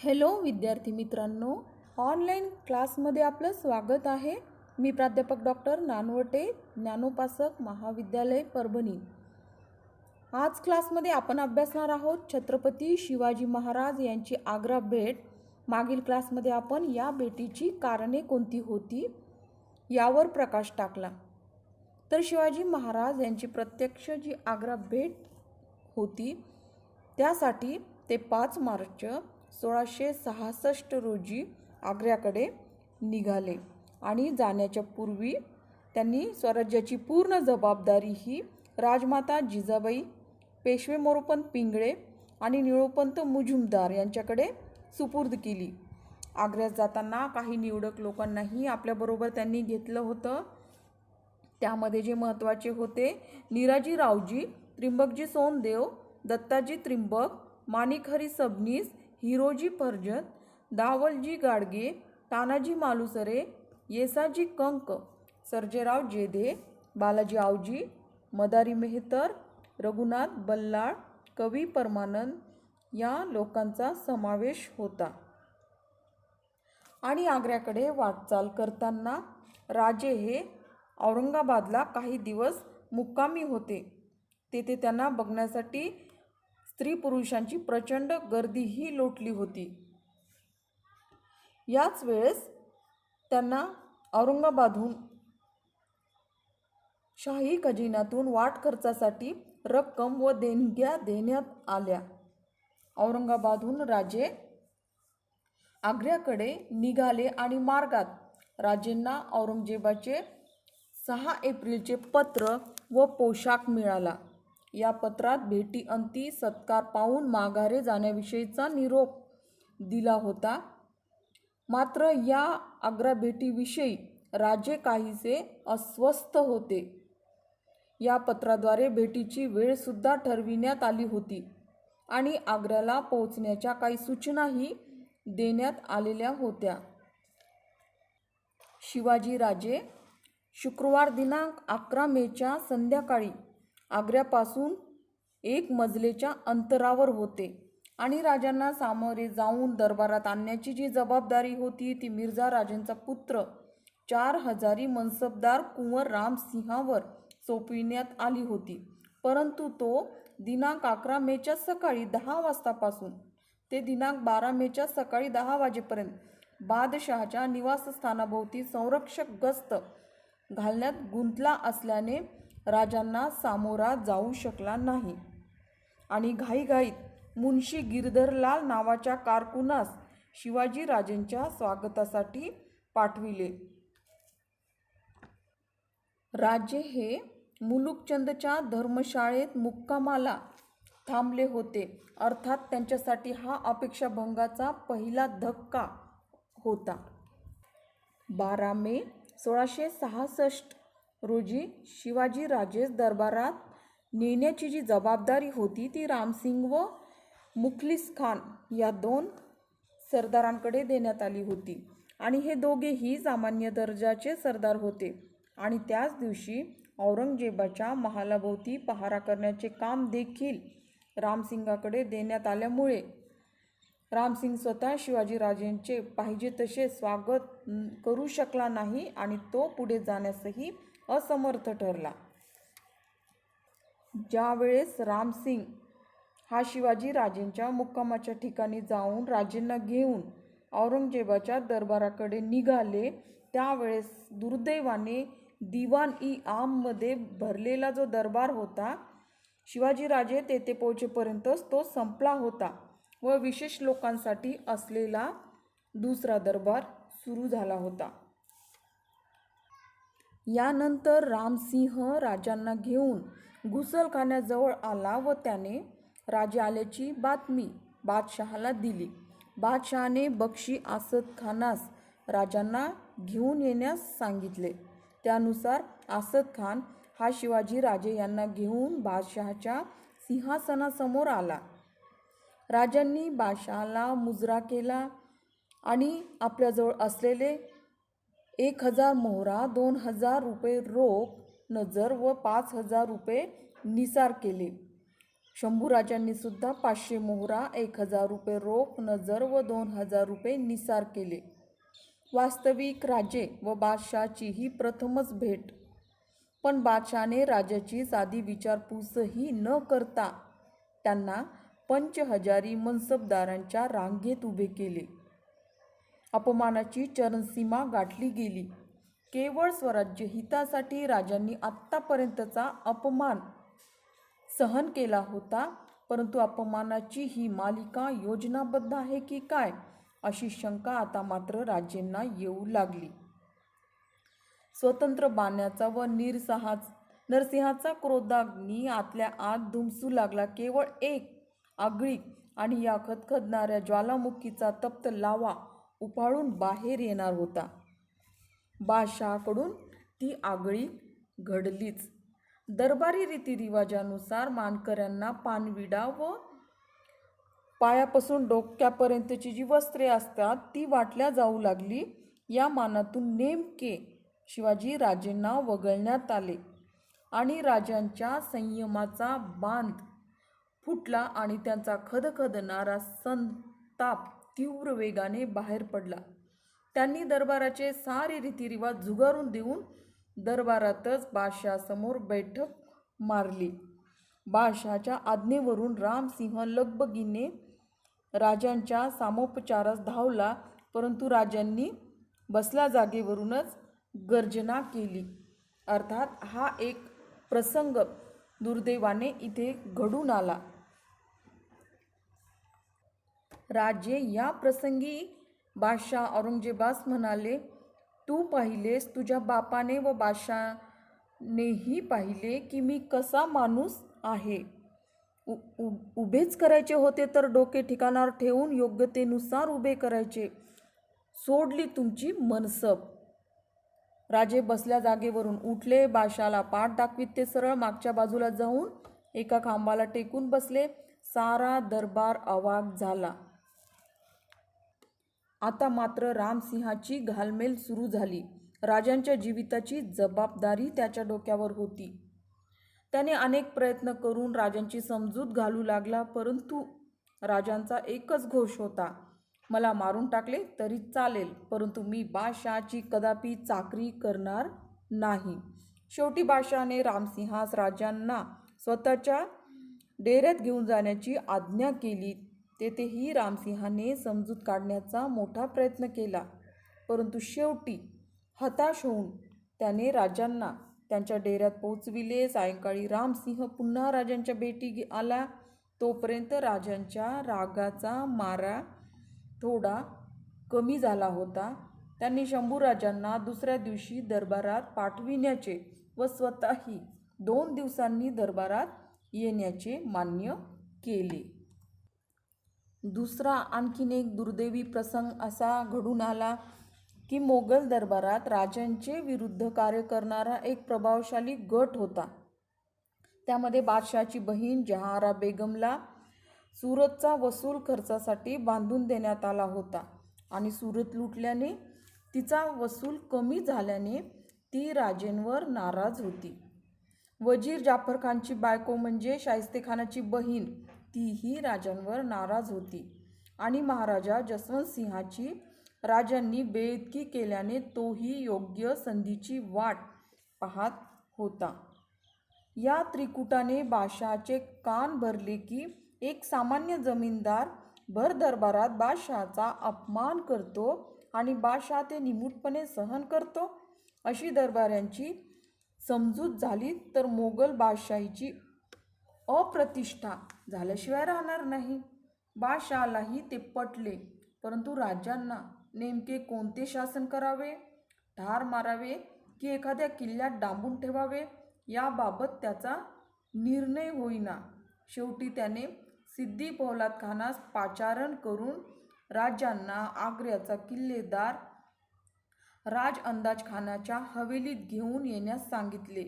Hello विद्यार्थी मित्रांनो, online क्लासमध्ये आपलं स्वागत आहे. मी प्राध्यापक डॉक्टर नानवटे, ज्ञानोपासक महाविद्यालय परभणी. आज क्लासमध्ये आपण अभ्यासणार आहोत छत्रपती शिवाजी महाराज यांची आग्रा भेट. मागील क्लासमध्ये आपण या भेटीची कारणे कोणती होती यावर प्रकाश टाकला. तर शिवाजी महाराज यांची प्रत्यक्ष जी आग्रा भेट होती त्यासाठी ते 5 मार्च 1666 रोजी आग्र्याकडे निघाले आणि जाण्याच्या पूर्वी त्यांनी स्वराज्याची पूर्ण जबाबदारी ही राजमाता जिजाबाई, पेशवे मोरोपंत पिंगळे आणि निळोपंत मुजुमदार यांच्याकडे सुपूर्द केली. आग्र्यात जाताना काही निवडक लोकांनाही आपल्याबरोबर त्यांनी घेतलं होतं. त्यामध्ये जे महत्त्वाचे होते निराजी रावजी, त्रिंबकजी सोनदेव, दत्ताजी त्रिंबक, माणिकहरी सबनीस, हिरोजी फर्जत, दावलजी गाडगे, तानाजी मालुसरे, येसाजी कंक, सर्जेराव जेधे, बालाजी आवजी, मदारी मेहतर, रघुनाथ बल्लाळ, कवी परमानंद या लोकांचा समावेश होता. आणि आग्र्याकडे वाटचाल करताना राजे हे औरंगाबादला काही दिवस मुक्कामी होते. तेथे त्यांना बघण्यासाठी स्त्री पुरुषांची प्रचंड गर्दीही लोटली होती. याच वेळेस त्यांना औरंगाबादहून शाही खजिन्यातून वाट खर्चासाठी रक्कम व देणग्या देण्यात आल्या. औरंगाबादहून राजे आग्र्याकडे निघाले आणि मार्गात राजेंना औरंगजेबाचे 6 एप्रिलचे पत्र व पोशाख मिळाला. या पत्रात भेटीअंती सत्कार पाहून माघारे जाण्याविषयीचा निरोप दिला होता. मात्र या आग्रा भेटीविषयी राजे काहीसे अस्वस्थ होते. या पत्राद्वारे भेटीची वेळसुद्धा ठरविण्यात आली होती आणि आग्र्याला पोहोचण्याच्या काही सूचनाही देण्यात आलेल्या होत्या. शिवाजी राजे शुक्रवार दिनांक 11 मेच्या संध्याकाळी आग्र्यापासून 1 मजलेच्या अंतरावर होते आणि राजांना सामोरे जाऊन दरबारात आणण्याची जी जबाबदारी होती ती मिर्झा राजेंचा पुत्र 4000 मनसबदार कुंवर रामसिंहावर सोपविण्यात आली होती. परंतु तो दिनांक 11 मेच्या सकाळी 10 वाजतापासून ते दिनांक 12 मेच्या सकाळी 10 वाजेपर्यंत बादशहाच्या निवासस्थानाभोवती संरक्षक गस्त घालण्यात गुंतला असल्याने राजांना सामोरा जाऊ शकला नाही आणि घाईघाईत मुन्शी गिरधरलाल नावाच्या कारकुनास शिवाजी राजेंच्या स्वागतासाठी पाठविले. राजे हे मुलुकचंदच्या धर्मशाळेत मुक्कामाला थांबले होते. अर्थात त्यांच्यासाठी हा अपेक्षाभंगाचा पहिला धक्का होता. 12 मे 1666 रोजी शिवाजी राजेस दरबारात नेण्याची जी जबाबदारी होती ती रामसिंग व मुखलिस खान या 2 सरदारांकडे देण्यात आली होती आणि हे दोघेही सामान्य दर्जाचे सरदार होते. आणि त्याच दिवशी औरंगजेबाच्या महालाभोवती पहारा करण्याचे काम देखील रामसिंगाकडे देण्यात आल्यामुळे रामसिंग स्वतः शिवाजीराजेंचे पाहिजे तसे स्वागत करू शकला नाही आणि तो पुढे जाण्यासही असमर्थ ठरला. ज्यावेळेस रामसिंग हा शिवाजी राजेंच्या मुक्कामाच्या ठिकाणी जाऊन राजेंना घेऊन औरंगजेबाच्या दरबाराकडे निघाले त्यावेळेस दुर्दैवाने दिवाण-ई-आममध्ये भरलेला जो दरबार होता शिवाजीराजे तेथे पोहोचेपर्यंतच तो संपला होता व विशेष लोकांसाठी असलेला दुसरा दरबार सुरू झाला होता. यानंतर रामसिंह राजांना घेऊन घुसलखान्याजवळ आला व त्याने राजे आल्याची बातमी बादशहाला दिली. बादशहाने बक्षी आसद खानास राजांना घेऊन येण्यास सांगितले. त्यानुसार आसद खान हा शिवाजी राजे यांना घेऊन बादशहाच्या सिंहासनासमोर आला. राजांनी बादशहाला मुजरा केला आणि आपल्याजवळ असलेले 1000 मोहरा, 2000 रुपये रोख नजर व 5000 रुपये निसार केले. शंभूराजांनी सुद्धा 500 मोहरा, 1000 रुपये रोख नजर व 2000 रुपये निसार केले. वास्तविक राजे व बादशहाची ही प्रथमच भेट. पण बादशहाने राजाची साधी विचारपूसही न करता त्यांना 5000 मनसबदारांच्या रांगेत उभे केले. अपमानाची चरणसीमा गाठली गेली. केवळ स्वराज्य हितासाठी राजांनी आत्तापर्यंतचा अपमान सहन केला होता, परंतु अपमानाची ही मालिका योजनाबद्ध आहे की काय अशी शंका आता मात्र राजेंना येऊ लागली. स्वतंत्र बाण्याचा व नरसिंहाचा क्रोधाग्नी आतल्या आत धुमसू लागला. केवळ एक आगळीक आणि या खदखदणाऱ्या ज्वालामुखीचा तप्त लावा उफाळून बाहेर येणार होता. बादशहाकडून ती आगळीक घडलीच. दरबारी रीतिरिवाजानुसार मानकऱ्यांना पानविडा व पायापासून डोक्यापर्यंतची जी वस्त्रे असतात ती वाटल्या जाऊ लागली. या मानातून नेमके शिवाजी राजेंना वगळण्यात आले आणि राजांच्या संयमाचा बांध फुटला आणि त्यांचा खदखदणारा संताप तीव्र वेगाने बाहेर पडला. त्यांनी दरबाराचे सारे रीतिरिवाज झुगारून देऊन दरबारातच बादशहासमोर बैठक मारली. बादशहाच्या आज्ञेवरून रामसिंह लगबगीने राजांच्या सामोपचारास धावला, परंतु राजांनी बसल्या जागेवरूनच गर्जना केली. अर्थात हा एक प्रसंग दुर्दैवाने इथे घडून आला. राजे या प्रसंगी बादशाह औरंगजेबास म्हणाले, तू पाहिलेस, तुझ्या बापाने व बादशहानेही पाहिले की मी कसा माणूस आहे. उभेच करायचे होते तर डोके ठिकाणावर ठेवून योग्यतेनुसार उभे करायचे. सोडली तुमची मनसब. राजे बसल्या जागेवरून उठले. बादशहाला पाठ दाखवीत ते सरळ मागच्या बाजूला जाऊन एका खांबाला टेकून बसले. सारा दरबार अवाक झाला. आता मात्र रामसिंहाची घालमेल सुरू झाली. राजांच्या जीविताची जबाबदारी त्याच्या डोक्यावर होती. त्याने अनेक प्रयत्न करून राजांची समजूत घालू लागला, परंतु राजांचा एकच घोष होता, मला मारून टाकले तरी चालेल, परंतु मी बादशहाची कदापि चाकरी करणार नाही. शेवटी बादशहाने रामसिंहास राजांना स्वतःच्या डेऱ्यात घेऊन जाण्याची आज्ञा केली. तेथेही रामसिंहाने समजूत काढण्याचा मोठा प्रयत्न केला, परंतु शेवटी हताश होऊन त्याने राजांना त्यांच्या डेऱ्यात पोचविले. सायंकाळी रामसिंह पुन्हा राजांच्या भेटी आला. तोपर्यंत राजांच्या रागाचा मारा थोडा कमी झाला होता. त्यांनी शंभूराजांना दुसऱ्या दिवशी दरबारात पाठविण्याचे व स्वतःही 2 दिवसांनी दरबारात येण्याचे मान्य केले. दुसरा आणखीन एक दुर्दैवी प्रसंग असा घडून आला की मोगल दरबारात राजांचे विरुद्ध कार्य करणारा एक प्रभावशाली गट होता. त्यामध्ये बादशहाची बहीण जहारा बेगमला सुरतचा वसूल खर्चासाठी बांधून देण्यात आला होता आणि सुरत लुटल्याने तिचा वसूल कमी झाल्याने ती राजेंवर नाराज होती. वजीर जाफरखानची बायको म्हणजे शाहिस्तेखानाची बहीण, तीही राजांवर नाराज होती आणि महाराजा जसवंतसिंहाची राजांनी बेइतकी केल्याने तोही योग्य संधीची वाट पाहत होता. या त्रिकुटाने बादशहाचे कान भरले की एक सामान्य जमीनदार भर दरबारात बादशहाचा अपमान करतो आणि बादशहा ते निमूटपणे सहन करतो. अशी दरबाऱ्यांची समजूत झाली तर मोगल बादशाहीची अप्रतिष्ठा झाल्याशिवाय राहणार नाही. बादशहालाही ते पटले, परंतु राजांना नेमके कोणते शासन करावे, ठार मारावे की एखाद्या किल्ल्यात डांबून ठेवावे याबाबत त्याचा निर्णय होईना. शेवटी त्याने सिद्दी पोलाद खानास पाचारण करून राजांना आग्र्याचा किल्लेदार राज अंदाज खानाच्या हवेलीत घेऊन येण्यास सांगितले.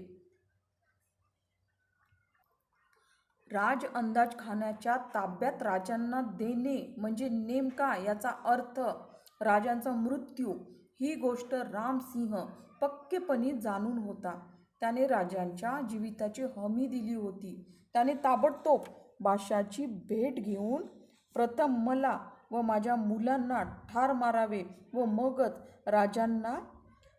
राज अंदाज खानाच्या ताब्यात राजांना देणे म्हणजे नेमका याचा अर्थ राजांचा मृत्यू ही गोष्ट रामसिंह पक्केपणे जाणून होता. त्याने राजांच्या जीविताची हमी दिली होती. त्याने ताबडतोब बादशाची भेट घेऊन प्रथम मला व माझ्या मुलांना ठार मारावे व मगच राजांना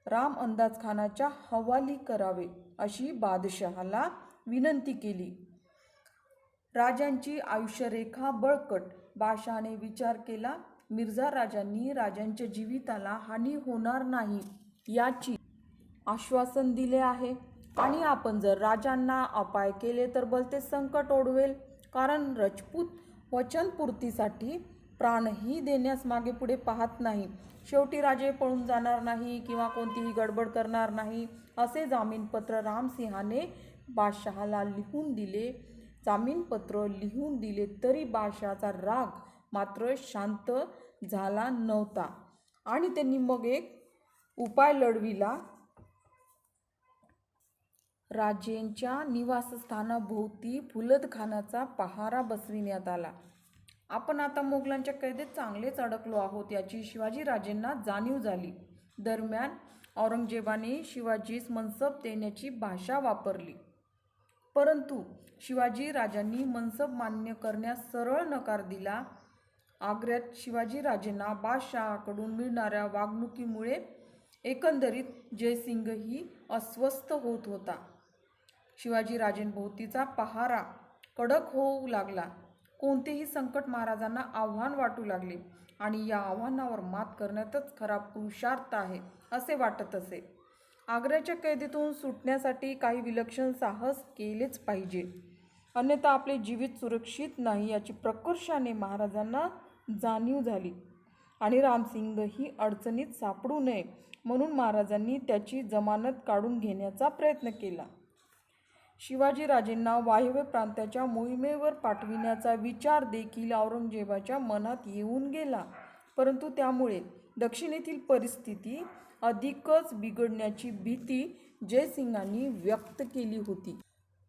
राम अंदाज खानाच्या हवाली करावे अशी बादशहाला विनंती केली. राजांची आयुष्यरेखा बळकट. बादशहाने विचार केला, मिर्झा राजांनी राजांच्या जीविताला हानी होणार नाही याची आश्वासन दिले आहे आणि आपण जर राजांना अपाय केले तर भलते संकट ओढवेल, कारण राजपूत वचनपूर्तीसाठी प्राणही देण्यास मागे पुढे पाहत नाही. शेवटी राजे पळून जाणार नाही किंवा कोणतीही गडबड करणार नाही असे जामीनपत्र रामसिंहाने बादशहाला लिहून दिले. जामीनपत्र लिहून दिले तरी बादशहाचा राग मात्र शांत झाला नव्हता आणि त्यांनी मग एक उपाय लढविला. राजेंच्या निवासस्थानाभोवती फुलदखानाचा पहारा बसविण्यात आला. आपण आता मोगलांच्या कैदेत चांगलेच अडकलो आहोत याची शिवाजीराजेंना जाणीव झाली. दरम्यान औरंगजेबाने शिवाजीस मनसब देण्याची भाषा वापरली, परंतु शिवाजीराजांनी मनसब मान्य करण्यास सरळ नकार दिला. आग्र्यात शिवाजीराजेंना बादशहाकडून मिळणाऱ्या वागणुकीमुळे एकंदरीत जयसिंगही अस्वस्थ होत होता. शिवाजीराजेंभोवतीचा पहारा कडक होऊ लागला. कोणतेही संकट महाराजांना आव्हान वाटू लागले आणि या आव्हानावर मात करण्यातच खरा पुरुषार्थ आहे असे वाटत असे. आग्र्याच्या कैदेतून सुटण्यासाठी काही विलक्षण साहस केलेच पाहिजे, अन्यथा आपले जीवित सुरक्षित नाही याची प्रकर्षाने महाराजांना जाणीव झाली आणि रामसिंगही अडचणीत सापडू नये म्हणून महाराजांनी त्याची जमानत काढून घेण्याचा प्रयत्न केला. शिवाजीराजेंना वायव्य प्रांताच्या मोहिमेवर पाठविण्याचा विचार देखील औरंगजेबाच्या मनात येऊन गेला, परंतु त्यामुळे दक्षिणेतील परिस्थिती अधिकच बिघडण्याची भीती जयसिंगांनी व्यक्त केली होती.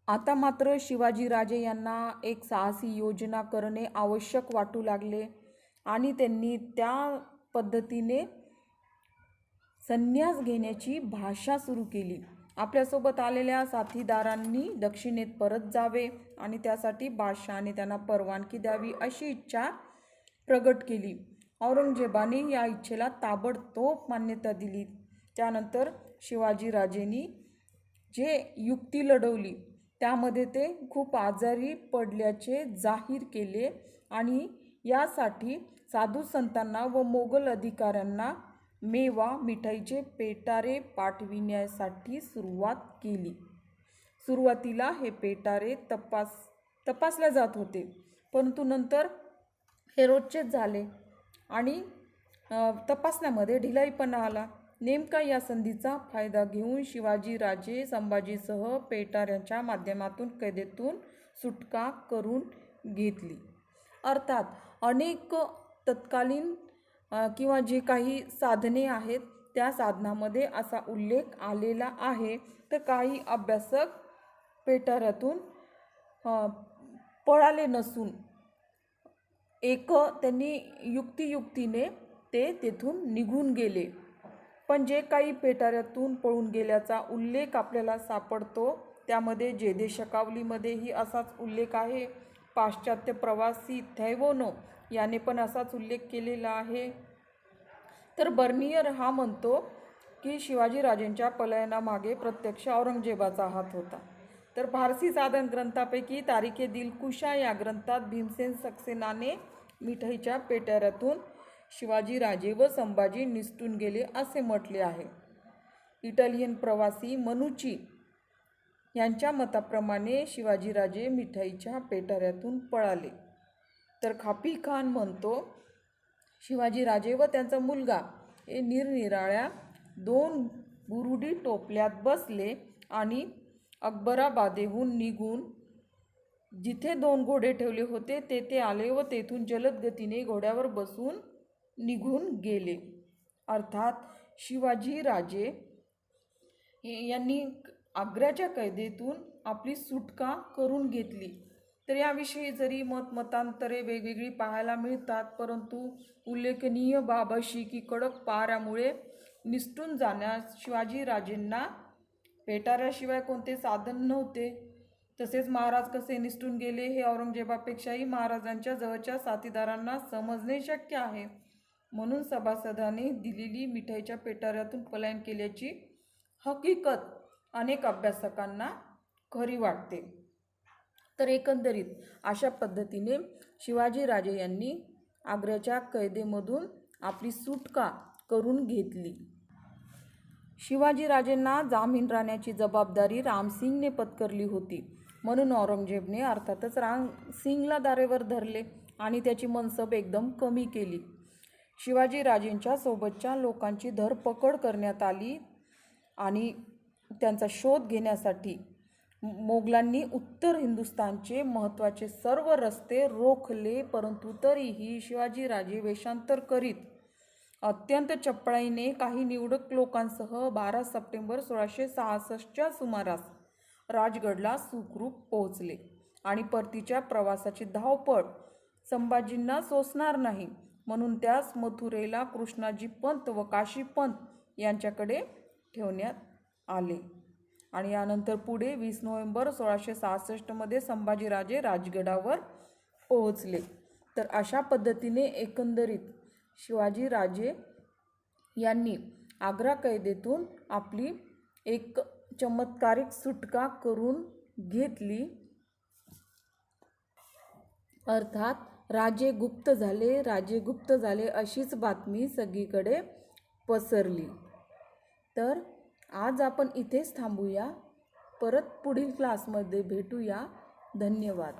आता मात्र शिवाजीराजे यांना एक साहसी योजना करणे आवश्यक वाटू लागले आणि त्यांनी त्या पद्धतीने संन्यास घेण्याची भाषा सुरू केली. आपल्यासोबत आलेल्या साथीदारांनी दक्षिणेत परत जावे आणि त्यासाठी बादशहाने त्यांना परवानगी द्यावी अशी इच्छा प्रगट केली. औरंगजेबाने या इच्छेला ताबडतोब मान्यता दिली. त्यानंतर शिवाजीराजेंनी जे युक्ती लढवली त्यामध्ये ते खूप आजारी पडल्याचे जाहीर केले आणि यासाठी साधू संतांना व मोगल अधिकाऱ्यांना मेवा मिठाईचे पेटारे पाठविण्यासाठी सुरुवात केली. सुरुवातीला हे पेटारे तपासल्या जात होते, परंतु नंतर हे रोजचेच झाले आणि तपासण्यामध्ये ढिलाईपणा आला. नेमका या संधीचा फायदा घेऊन शिवाजीराजे संभाजीसह पेटाऱ्यांच्या माध्यमातून कैदेतून सुटका करून घेतली. अर्थात अनेक तत्कालीन किंवा जे काही साधने आहेत त्या साधनामध्ये असा उल्लेख आलेला आहे, तर काही अभ्यासक पेटाऱ्यातून पळाले नसून त्यांनी युक्तियुक्तीने ते तेथून निघून गेले. पण जे काही पेटाऱ्यातून पळून गेल्याचा उल्लेख आपल्याला सापडतो त्यामध्ये जेदेशकावलीमध्येही असाच उल्लेख आहे. पाश्चात्य प्रवासी थैवोनो याने पण असाच उल्लेख केलेला आहे. तर बर्नियर हा म्हणतो की शिवाजीराजेंच्या पलायनामागे प्रत्यक्ष औरंगजेबाचा हात होता. तर फारसी साधन ग्रंथापैकी तारीखे दिलकुशा या ग्रंथात भीमसेन सक्सेनाने मिठाईच्या पेटाऱ्यातून शिवाजीराजे व संभाजी निसटून गेले असे म्हटले आहे. इटालियन प्रवासी मनुची यांच्या मताप्रमाणे शिवाजीराजे मिठाईच्या पेटाऱ्यातून पळाले. तर खापी खान म्हणतो शिवाजीराजे व त्यांचा मुलगा हे निरनिराळ्या 2 बुरुडी टोपल्यात बसले आणि अकबराबादेहून निघून जिथे 2 घोडे ठेवले होते तेथे आले व तेथून जलद गतीने घोड्यावर बसून निघून गेले. अर्थात शिवाजीराजे यांनी आग्र्याच्या कैदेतून आपली सुटका करून घेतली. तर याविषयी जरी मतांतरे वेगवेगळी पाहायला मिळतात, परंतु उल्लेखनीय बाब अशी की कडक पहाऱ्यामुळे निसटून जाण्यास शिवाजीराजेंना पेटाऱ्याशिवाय कोणते साधन नव्हते. तसेच महाराज कसे निसटून गेले हे औरंगजेबापेक्षाही महाराजांच्या जवळच्या साथीदारांना समजणे शक्य आहे. म्हणून सभासदाने दिलेली मिठाईच्या पेटाऱ्यातून पलायन केल्याची हकीकत अनेक अभ्यासकांना खरी वाटते. तर एकंदरीत अशा पद्धतीने शिवाजीराजे यांनी आग्र्याच्या कैदेमधून आपली सुटका करून घेतली. शिवाजीराजेंना जामीन राहण्याची जबाबदारी रामसिंगने पत्करली होती. म्हणून औरंगजेबने अर्थातच रामसिंगला दारेवर धरले आणि त्याची मनसब एकदम कमी केली. शिवाजीराजेंच्या सोबतच्या लोकांची धरपकड करण्यात आली आणि त्यांचा शोध घेण्यासाठी मोगलांनी उत्तर हिंदुस्थानचे महत्त्वाचे सर्व रस्ते रोखले. परंतु तरीही शिवाजीराजे वेषांतर करीत अत्यंत चपळाईने काही निवडक लोकांसह 12 सप्टेंबर 1666च्या सुमारास राजगडला सुखरूप पोहोचले आणि परतीच्या प्रवासाची धावपळ संभाजींना सोसणार नाही म्हणून त्यास मथुरेला कृष्णाजी पंत व काशी पंत यांच्याकडे ठेवण्यात आले. आणि यानंतर पुढे 20 नोव्हेंबर 1666 संभाजीराजे राजगडावर पोहोचले. तर अशा पद्धतीने एकंदरीत शिवाजीराजे यांनी आग्रा कैदेतून आपली एक चमत्कारिक सुटका करून घेतली. अर्थात राजे गुप्त झाले अशीच बातमी सगळीकडे पसरली. तर आज आपण इथेच थांबूया. परत पुढील क्लासमध्ये भेटूया. धन्यवाद.